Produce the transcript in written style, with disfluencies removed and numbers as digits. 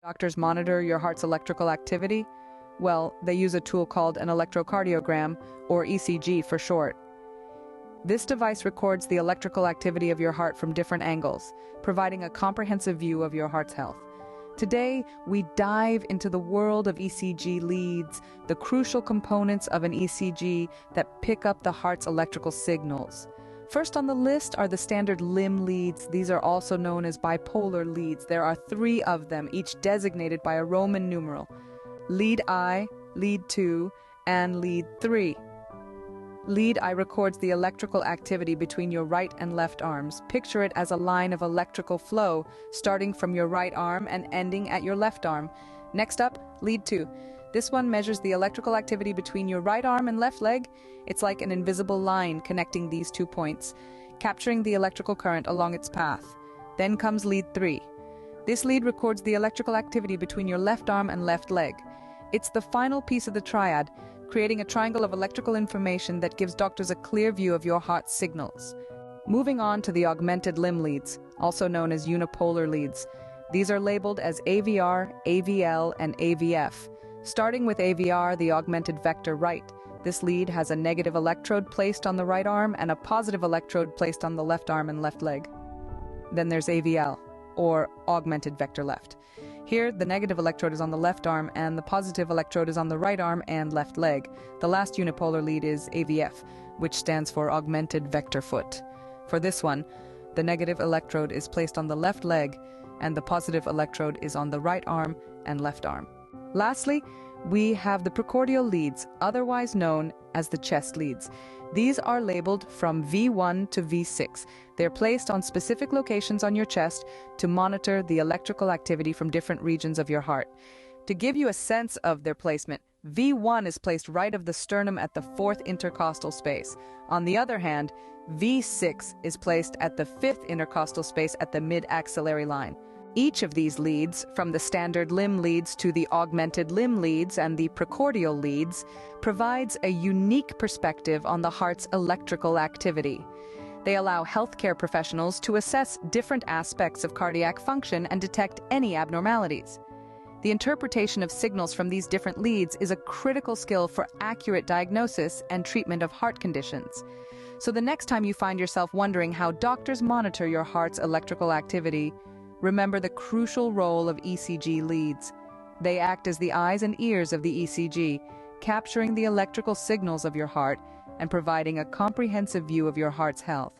Doctors monitor your heart's electrical activity? Well, they use a tool called an electrocardiogram, or ECG for short. This device records the electrical activity of your heart from different angles, providing a comprehensive view of your heart's health. Today, we dive into the world of ECG leads, the crucial components of an ECG that pick up the heart's electrical signals. First on the list are the standard limb leads. These are also known as bipolar leads. There are 3 of them, each designated by a Roman numeral: lead I, lead 2, and lead 3. Lead I records the electrical activity between your right and left arms. Picture it as a line of electrical flow, starting from your right arm and ending at your left arm. Next up, lead 2. This one measures the electrical activity between your right arm and left leg. It's like an invisible line connecting these 2 points, capturing the electrical current along its path. Then comes lead 3. This lead records the electrical activity between your left arm and left leg. It's the final piece of the triad, creating a triangle of electrical information that gives doctors a clear view of your heart's signals. Moving on to the augmented limb leads, also known as unipolar leads. These are labeled as AVR, AVL, and AVF. Starting with AVR, the augmented vector right. This lead has a negative electrode placed on the right arm and a positive electrode placed on the left arm and left leg. Then there's AVL, or augmented vector left. Here, the negative electrode is on the left arm and the positive electrode is on the right arm and left leg. The last unipolar lead is AVF, which stands for augmented vector foot. For this one, the negative electrode is placed on the left leg and the positive electrode is on the right arm and left arm. Lastly, we have the precordial leads, otherwise known as the chest leads. These are labeled from V1 to V6. They're placed on specific locations on your chest to monitor the electrical activity from different regions of your heart. To give you a sense of their placement, V1 is placed right of the sternum at the 4th intercostal space. On the other hand, V6 is placed at the 5th intercostal space at the mid-axillary line. Each of these leads, from the standard limb leads to the augmented limb leads and the precordial leads, provides a unique perspective on the heart's electrical activity. They allow healthcare professionals to assess different aspects of cardiac function and detect any abnormalities. The interpretation of signals from these different leads is a critical skill for accurate diagnosis and treatment of heart conditions. So the next time you find yourself wondering how doctors monitor your heart's electrical activity, remember the crucial role of ECG leads. They act as the eyes and ears of the ECG, capturing the electrical signals of your heart and providing a comprehensive view of your heart's health.